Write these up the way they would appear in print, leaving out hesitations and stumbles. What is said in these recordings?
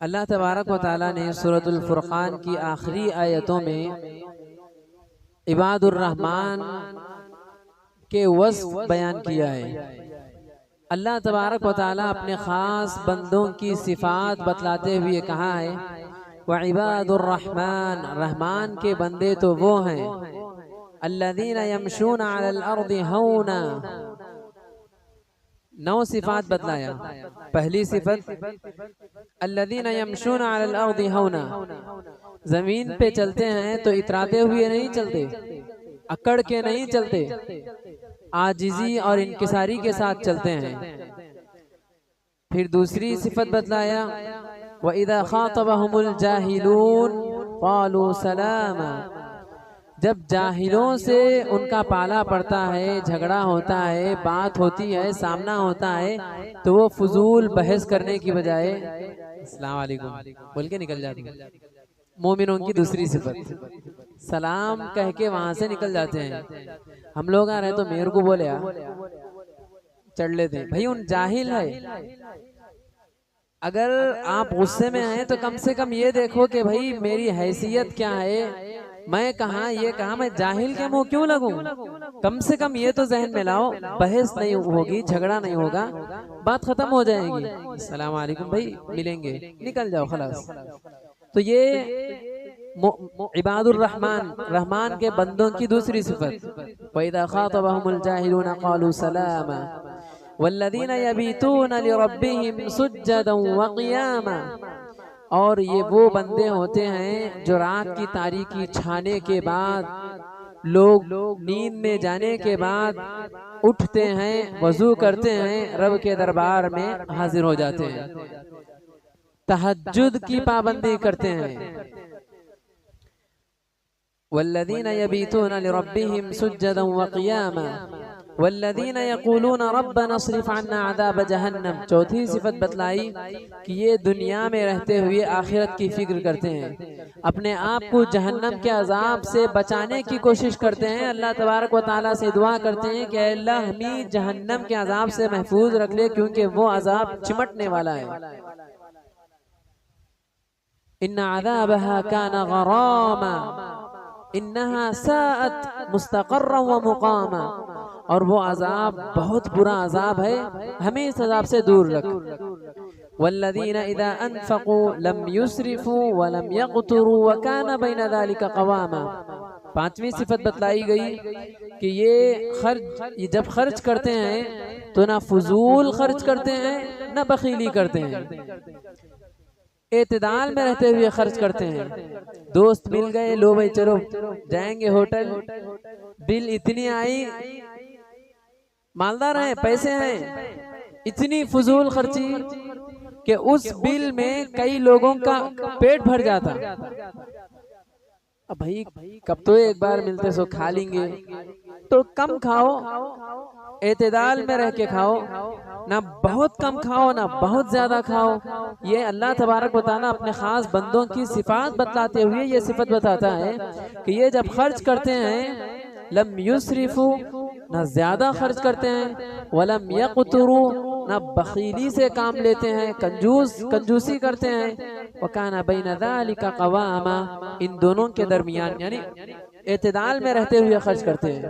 अल्लाह तबारक व तआला ने सूरतुल फुरकान की आखिरी आयतों में इबादुर रहमान के वस्फ बयान किया है। अल्लाह तबारक व तआला अपने ख़ास बंदों की सिफ़ात बतलाते हुए कहा है, व इबादुर रहमान, रहमान के बंदे तो वो हैं, अल्लज़ीना यमशूना अलल अर्दि हौना। 9 सिफ़ात बतलाया। पहली सिफ़त अल्लज़ीना यमशूना अलल अर्दि हौना, ज़मीन पे चलते हैं तो इतराते हुए नहीं चलते, अकड़ के नहीं चलते, आजिज़ी और इनकिसारी के साथ चलते हैं। फिर दूसरी सिफ़त बतलाया, व इज़ा ख़ातबहुमुल जाहिलून क़ालू सलामा, जब जाहिलों से उनका पाला पड़ता है, झगड़ा होता है, बात होती है, सामना होता है, तो वो फजूल बहस करने की बजाय अस्सलाम वालेकुम बोल के निकल जाते हैं। मोमिनों की दूसरी सिफत, सलाम कह के वहां से निकल जाते हैं। हम लोग आ रहे तो मेरे को बोले चढ़ लेते हैं। भाई उन जाहिल है, अगर आप गुस्से में हैं तो कम से कम ये देखो कि भाई मेरी हैसियत क्या है, मैं कहाँ, ये कहाँ, मैं जाहिल के मुंह क्यों लगूं। कम से कम ये तो जहन में लाओ, बहस नहीं होगी, झगड़ा नहीं होगा, बात खत्म हो जाएगी। अस्सलाम वालेकुम भाई, मिलेंगे, निकल जाओ खलास। तो ये इबादुर रहमान, रहमान के बंदों की दूसरी सिफत, वइज़ा ख़ातबहुमुल जाहिलून क़ालू सलामा वल्लज़ीना यबीतूना लिरब्बिहिम सुज्जदन व क़ियामा। और ये वो बंदे होते हैं जो रात की तारीकी छाने के बाद, लोग नींद में जाने के बाद उठते हैं, वजू करते हैं, रब के दरबार में हाजिर हो जाते हैं, तहज्जुद की पाबंदी करते हैं। वल्लज़ीना यबीतूना लिरब्बिहिम सुज्जदन व क़ियामा वल्लज़ीना यक़ूलूना रब्बना अस्रिफ़ अन्ना अज़ाब जहन्नम। चौथी सिफत बतलाई कि ये दुनिया में रहते हुए आखिरत की फिक्र करते हैं, अपने आप को जहन्नम के अजाब से बचाने की कोशिश करते हैं। अल्लाह तबारक व तआला से दुआ करते हैं कि अल्लाह हमें जहन्नम के अजाब से महफूज रख ले, क्योंकि वो अजाब चिमटने वाला है। इन्ना अज़ाबहा काना गरामा इन्नहा साअत मुस्तक़र्रन व मुक़ामा। और वो अजाब बहुत बुरा अजाब है, हमें इस अजाब से दूर रख। वल्लज़ीना इज़ा अनफ़क़ू लम युस्रिफ़ू व लम यक़्तुरू व काना बैन ज़ालिका क़वामा। 5वीं सिफत बतलाई गई कि ये जब खर्च करते हैं तो ना फजूल खर्च करते हैं, ना बखीली करते हैं, एतदाल में रहते हुए खर्च करते हैं। दोस्त मिल गए, लो भाई चलो जाएंगे होटल, बिल इतनी आई, मालदार हैं, पैसे हैं, इतनी फजूल खर्ची कि उस बिल में कई लोगों का पेट भर जाता। अब भाई कब तो एक बार मिलते सो खा लेंगे, तो कम खाओ, एतदाल में रह के खाओ, ना बहुत कम खाओ ना बहुत ज्यादा खाओ। ये अल्लाह तबारक व तआला अपने खास बंदों की सिफात बतलाते हुए ये सिफत बताता है कि ये जब खर्च करते हैं, लम युस्रिफू, ना ज्यादा खर्च करते हैं, वलम यक़्तुरू, ना बखीली से काम लेते हैं, कंजूसी करते हैं, व काना बैन ज़ालिका क़वामा, इन दोनों के दरमियान यानी एतदाल में रहते हुए खर्च करते हैं।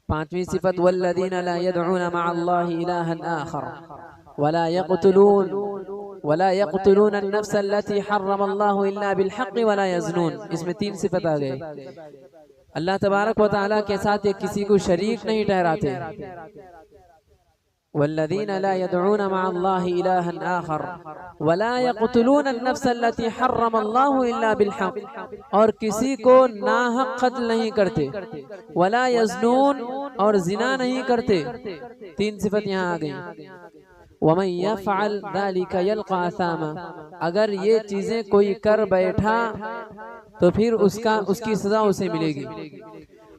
5वीं सिफत वल्लज़ीना ला यदऊना मअल्लाहि इलाहन आखर वला यक़्तुलून वला यक़्तुलून अन-नफ्स अल्लती हर्रमल्लाहु इल्ला बिल-हक़्क़ वला यज़नून। इसमें 3 सिफत आ गई। अल्लाह तबारक व तआला के साथ ये किसी को शरीक नहीं ठहराते। वल्लज़ीना ला यदऊन मअल्लाहि इलाहन आखर वला यक़्तुलून अन-नफ्स अल्लती हर्रमल्लाहु इल्ला बिल-हक़्क़, और किसी को नाहक कत्ल नहीं करते। वला यज़नून, और जिना नहीं करते। 3 सिफत यहाँ आ गई। वमन यफ़अल ज़ालिका यल्क़ा असामा, अगर ये चीजें कोई कर बैठा तो फिर उसकी सजा उसे मिलेगी।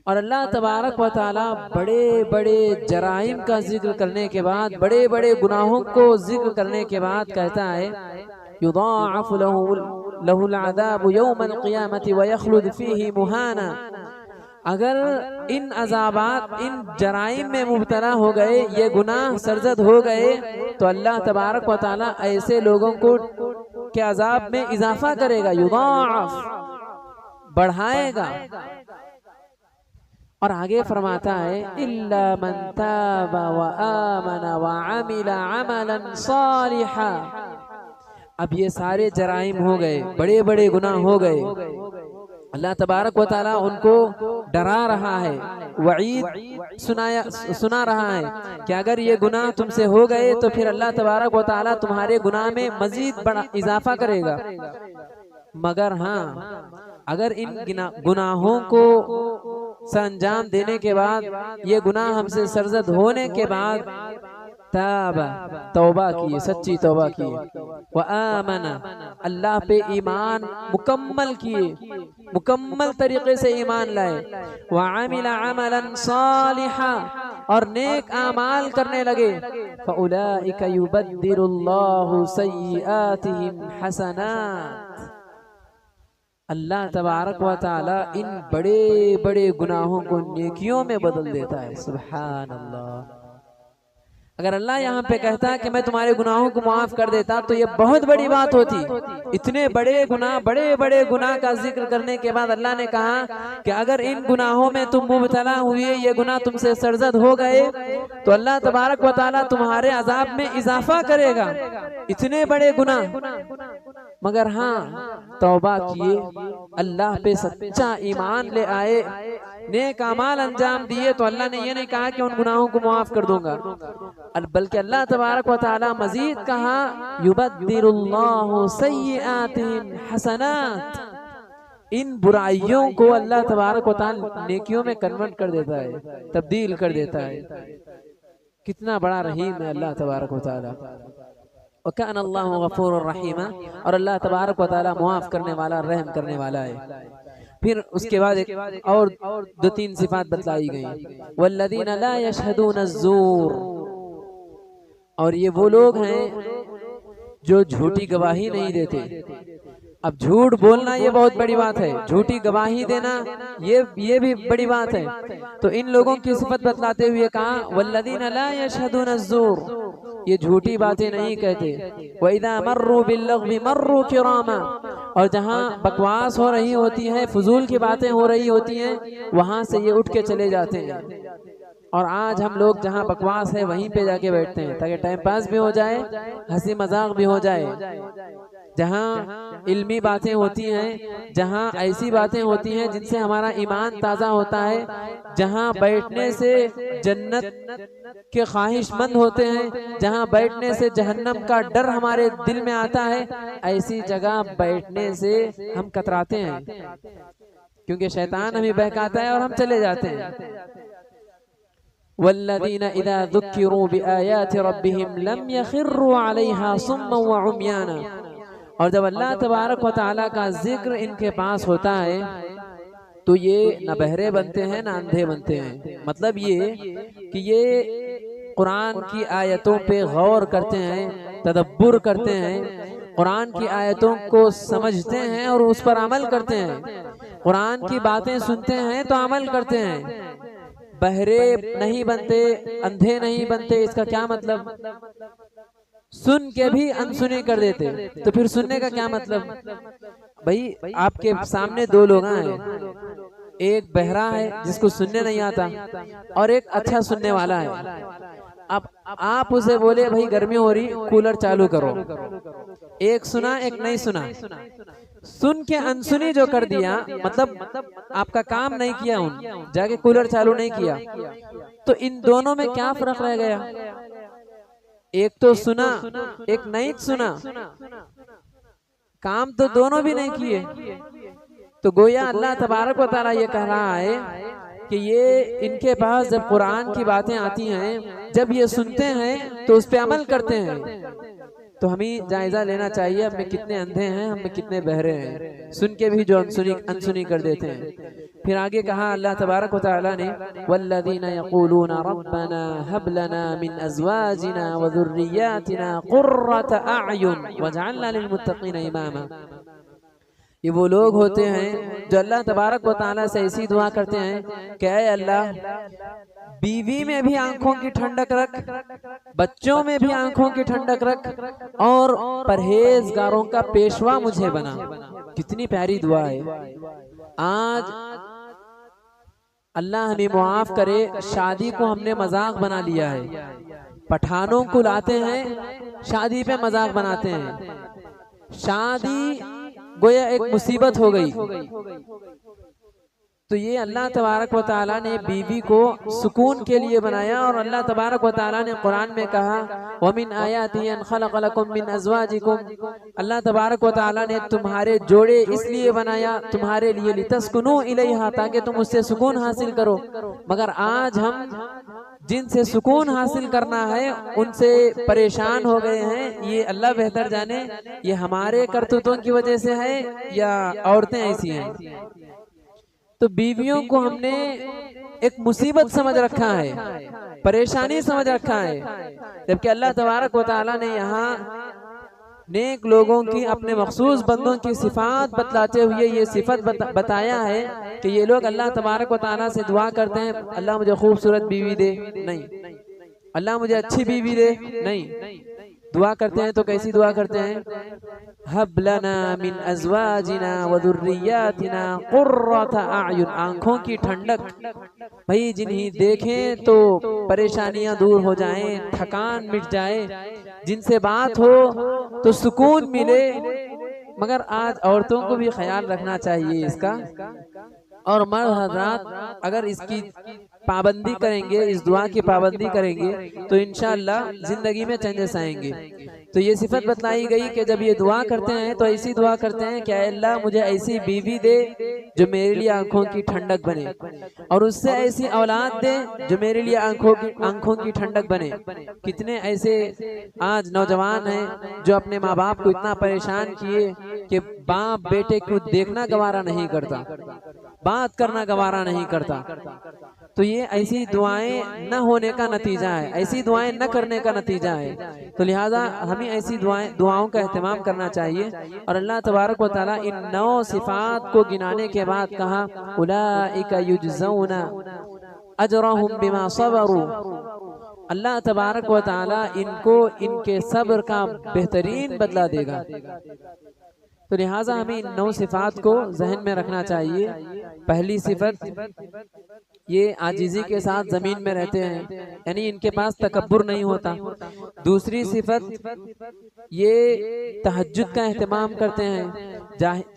और अल्लाह तबारक व तआला बड़े बड़े जराइम का जिक्र करने के बाद, बड़े बड़े गुनाहों को जिक्र करने के बाद कहता है युदाअफ़ु लहुल अज़ाबु यौमल क़ियामति व यख़्लुद फ़ीही मुहाना। अगर इन अज़ाबात, इन जराइम में मुब्तला हो गए, ये गुनाह सरजद हो गए, तो अल्लाह तबारक व तआला ऐसे लोगों को के अज़ाब में इजाफा करेगा, युदाअफ़, बढ़ाएगा। और आगे फरमाता है इल्ला मन ताब व आमन व अमिला अमलन सालिहा। अब ये सारे जराइम हो गए, बड़े बड़े गुनाह हो गए, अल्लाह तबारक व तआला उनको डरा रहा है, वईद सुना रहा है कि अगर ये गुनाह तुमसे हो गए तो फिर अल्लाह तबारक व तआला तुम्हारे गुनाह में मजीद बड़ा इजाफा करेगा। मगर हाँ, अगर इन गुनाहों को अंजाम देने के बाद, ये गुनाह हमसे सरजद होने के बाद ताबा, तौबा किए, सच्ची तौबा किए, व आमना, अल्लाह पे ईमान मुकम्मल किए, मुकम्मल तरीके से ईमान लाए, व अमिला अमलन सालिहा, और नेक आमाल करने लगे, फउलाइका युबद्दिलुल्लाहु सय्यिआतिहिम हसनात। अल्लाह तबारक व तआला इन बड़े बड़े गुनाहों को नेकियों में बदल देता है। सुभान अल्लाह। अगर अल्लाह यहाँ पे कहता कि मैं तुम्हारे गुनाहों को माफ कर देता तो ये बहुत बड़ी बात होती। इतने बड़े बड़े गुनाह का जिक्र करने के बाद अल्लाह ने कहा कि अगर इन गुनाहों में तुम मुब्तला हुए, ये गुनाह तुमसे सरजद हो गए, तो अल्लाह तबारक व तआला तुम्हारे अजाब में इजाफा करेगा। इतने बड़े गुनाह, मगर हाँ तौबा किए, अल्लाह पे सच्चा ईमान ले आए, नेक अमाल अंजाम दिए, तो अल्लाह ने ये नहीं कहा कि उन गुनाहों को माफ कर दूंगा, बल्कि अल्लाह तबारक व तआला मजीद कहा युबद्दिलुल्लाहु सय्यिआतिहिम हसनात। इन बुराइयों को अल्लाह तबारक व तआला नेकियों में कन्वर्ट कर देता है, तब्दील कर देता है। कितना बड़ा रहीम है अल्लाह तबारक व तआला। वकान अल्लाहु गफूरुर रहीमा, और अल्लाह तबारक व तआला मुआफ करने वाला, रहम करने वाला है। फिर उसके बाद एक और 2-3 सिफात बतलाई गई, वल्लज़ीना ला यशहदून अज़्ज़ूर, और ये वो लोग हैं जो झूठी गवाही नहीं देते। अब झूठ बोलना ये बहुत बड़ी बात है, झूठी गवाही देना ये भी बड़ी बात है। तो इन लोगों की सिफत बतलाते हुए कहा वल्लज़ीना ला यशहदून अज़्ज़ूर, ये झूठी बातें नहीं कहते। व इज़ा मर्रू बिल्लग़्वी मर्रू किरामा, और जहाँ बकवास हो रही होती है, फजूल की बातें हो रही होती हैं, वहाँ से ये उठ के चले जाते हैं। और आज हम लोग जहाँ बकवास है वहीं पे जाके बैठते हैं ताकि टाइम पास भी हो जाए, हंसी मजाक भी हो जाए। जहाँ इल्मी बातें होती हैं, जहाँ ऐसी बातें होती हैं जिनसे हमारा ईमान ताज़ा होता है, जहाँ बैठने से जन्नत के ख्वाहिशमंद होते हैं, जहाँ बैठने से जहन्नम का डर हमारे दिल में आता है, ऐसी जगह बैठने से हम कतराते हैं, क्योंकि शैतान हमें बहकाता है और हम चले जाते हैं। वल्लज़ीना इज़ा ज़ुक्किरू बिआयाति रब्बिहिम लम यख़िर्रू अलैहा सुम्मन व उम्याना, और जब अल्लाह तबारक व तआला का जिक्र इनके पास होता है तो ये न बहरे बनते हैं न अंधे बनते हैं। मतलब ये कि ये कुरान की आयतों पे गौर करते हैं, तदब्बुर करते हैं, कुरान की आयतों को समझते हैं और उस पर अमल करते हैं। कुरान की बातें सुनते हैं तो अमल करते हैं। बहरे नहीं बनते, अंधे नहीं बनते। इसका क्या मतलब? सुन के भी अनसुने कर देते, तो फिर सुनने का क्या मतलब? भाई आपके सामने 2 लोग हैं, एक बहरा है जिसको सुनने नहीं आता और एक अच्छा सुनने वाला है। अब आप उसे बोले भाई गर्मी हो रही, कूलर चालू करो, एक सुना एक नहीं सुना, सुन के अनसुनी जो कर दिया, मतलब आपका काम नहीं किया, उन जाके कूलर चालू नहीं किया, तो इन दोनों में क्या फर्क रह गया? एक तो सुना, एक नहीं सुना, काम तो दोनों भी नहीं किए। तो गोया अल्लाह तबारक व तआला ये कह रहा है कि ये इनके पास जब कुरान की बातें आती हैं, जब ये सुनते हैं तो उस पे अमल करते हैं। तो हमें जायजा लेना चाहिए, हम में कितने अंधे हैं, हम में कितने बहरे हैं, सुन के भी जो अनसुनी कर देते हैं। फिर आगे कहा अल्लाह तबारक व तआला ने, वल्लज़ीना यक़ूलूना रब्बना हब लना मिन अज़वाजिना व ज़ुर्रिय्यातिना क़ुर्रत अअयुन वजअलना लिलमुत्तक़ीना इमामा। ये वो लोग होते हैं जो अल्लाह तबारक व तआला से ऐसी दुआ करते हैं कि ऐ अल्लाह, बीवी में भी आंखों की ठंडक रख, बच्चों में भी आंखों की ठंडक रख, और परहेजगारों का पेशवा मुझे बना। कितनी प्यारी दुआ है। आज अल्लाह हमें मुआफ करे, शादी को हमने मजाक बना लिया है। पठानों को लाते हैं, शादी पे मजाक बनाते हैं। शादी गोया एक मुसीबत हो गई। तो ये अल्लाह तबारक व तआला ने बीवी को सुकून के लिए बनाया, और अल्लाह तबारक व तआला ने कुरान में कहा, वमिन आयाति अन खलक़ लकुम मिन अज़वाजिकुम, अल्लाह तबारक व तआला ने तुम्हारे जोड़े इसलिए बनाया तुम्हारे लिए, लितस्कुनू इलैहा, ताकि तुम उससे सुकून हासिल करो। मगर आज हम जिनसे सुकून हासिल करना है उनसे परेशान हो गए हैं। ये अल्लाह बेहतर जाने, ये हमारे करतूतों की वजह से है या औरतें ऐसी हैं। तो बीवियों को हमने एक मुसीबत समझ रखा है, परेशानी समझ रखा है, जबकि अल्लाह तबारक व तआला ने यहाँ नेक लोगों की, अपने मखसूस बंदों की सिफात बतलाते हुए ये सिफत बताया है कि ये लोग अल्लाह तबारक व तआला से दुआ करते हैं, अल्लाह मुझे खूबसूरत बीवी दे, नहीं, अल्लाह मुझे अच्छी बीवी दे, नहीं। दुआ करते हैं तो कैसी दुआ करते हैं? हब लना मिन अज़वाजिना व ज़ुर्रिय्यातिना क़ुर्रत अअयुन, आंखों की ठंडक। भाई जिन्हें देखें तो परेशानियां दूर हो जाएं, थकान मिट जाए, जिनसे बात हो तो सुकून मिले। मगर आज औरतों को भी ख्याल रखना चाहिए इसका, और मर्द हज़रात अगर इसकी पाबंदी करेंगे, इस दुआ की पाबंदी करेंगे, तो इंशाअल्लाह जिंदगी में चेंजेस आएंगे। तो ये सिफत बतलाई गई कि जब ये दुआ करते हैं तो ऐसी दुआ करते हैं कि अल्लाह मुझे ऐसी बीवी दे जो मेरे लिए आंखों की ठंडक बने, और उससे ऐसी औलाद दे जो मेरे लिए आंखों की ठंडक बने। कितने ऐसे आज नौजवान हैं जो अपने माँ बाप को इतना परेशान किए कि बाप बेटे को देखना गवारा नहीं करता, बात करना गवारा नहीं करता। तो ये ऐसी दुआएं न होने का नतीजा है, ऐसी दुआएं न करने का नतीजा है। तो लिहाजा हमें ऐसी दुआओं का एहतमाम करना चाहिए। और अल्लाह तबारक व तआला इन 9 सिफात को गिनाने के बाद कहा, उलाइका युजज़ौना अजरहुम बिमा सबरू, अल्लाह तबारक व तआला इनको इनके सब्र का बेहतरीन बदला देगा। तो लिहाजा हमें इन 9 सिफात को जहन में रखना चाहिए। पहली सिफत, ये आजीजी के साथ जमीन में रहते हैं, यानी इनके पास तकब्बुर नहीं होता। दूसरी सिफत, ये तहज्जुद का एहतमाम करते हैं।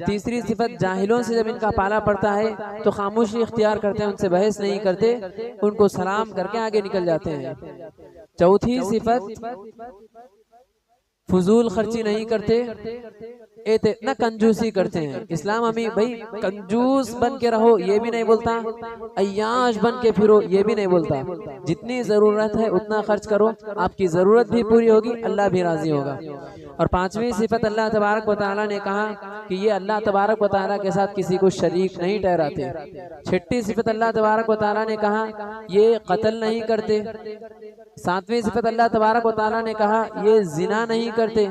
तीसरी सिफत, जाहिलों से जब इनका पाला पड़ता है तो खामोशी इख्तियार करते हैं, उनसे बहस नहीं करते, उनको सलाम करके आगे निकल जाते हैं। चौथी सिफत, फजूल खर्ची नहीं करते, न कंजूसी करते हैं। इस्लाम हमें भाई कंजूस बन के रहो ये भी नहीं बोलता, अय्याश बन के फिरो ये भी नहीं बोलता। जितनी जरूरत है उतना खर्च करो, आपकी जरूरत भी पूरी होगी, अल्लाह भी राजी होगा। और पांचवी सिफत, अल्लाह तबारक व तआला ने कहा कि ये अल्लाह तबारक व तआला के साथ किसी को शरीक नहीं ठहराते। छठी सिफत, अल्लाह तबारक व तआला ने कहा ये कत्ल नहीं करते। सातवीं सिफत, अल्लाह तबारक व तआला ने कहा ये जिना नहीं करते।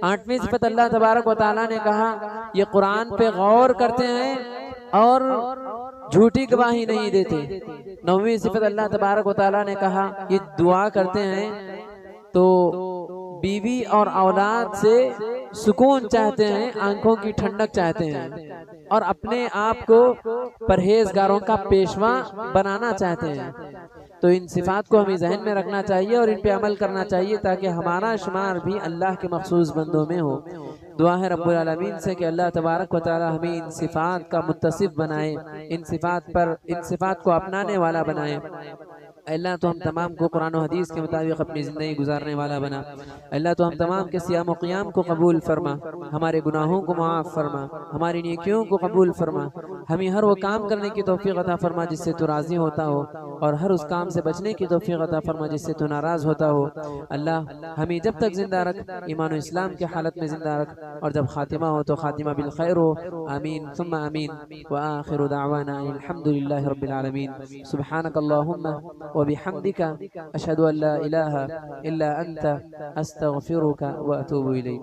आठवीं सिफत, अल्लाह तबारक व तआला ने कहा ये कुरान पे गौर करते हैं और झूठी गवाही नहीं देते। नौवीं सिफत, अल्लाह तबारक व तआला ने कहा ये दुआ करते हैं तो बीवी और औलाद से सुकून चाहते हैं, आंखों की ठंडक चाहते हैं, और अपने आप को परहेजगारों का पेशवा बनाना चाहते हैं। तो इन सिफात को हमें जहन में रखना चाहिए और इन पे अमल करना चाहिए ताकि हमारा शुमार भी अल्लाह के मखसूस बंदों में हो। दुआ है रब्बुल आलमीन से कि अल्लाह तबारक व तआला हमें इन सिफात का मुत्तसिफ बनाए, इन सिफात को अपनाने वाला बनाए। अल्लाह तो हम तमाम को कुरान और हदीस के मुताबिक अपनी ज़िंदगी गुजारने वाला बना। अल्लाह तो हम तमाम के सियाम और क़ियाम को कबूल फरमा, हमारे गुनाहों को माफ़ फरमा, हमारी नेकियों को कबूल फरमा, हमें हर वो काम करने की तौफीक अता फरमा जिससे तू राज़ी होता हो, और हर उस काम से बचने की तौफीक अता फरमा जिससे तू नाराज़ होता हो। अल्लाह हमें जब तक ज़िंदा रख, ईमान और इस्लाम के हालत में ज़िंदा रख, और जब खातिमा हो तो खातिमा बिल खैर हो। आमीन सुम्मा आमीन। व आखिरु दावाना अल्हम्दुलिल्लाहि रब्बिल आलमीन। सुब्हानकल्लाहुम्मा व बिहम्दिका अशहदु अन ला इलाहा इल्ला अंता अस्तगफिरुका व अतूबु इलैक।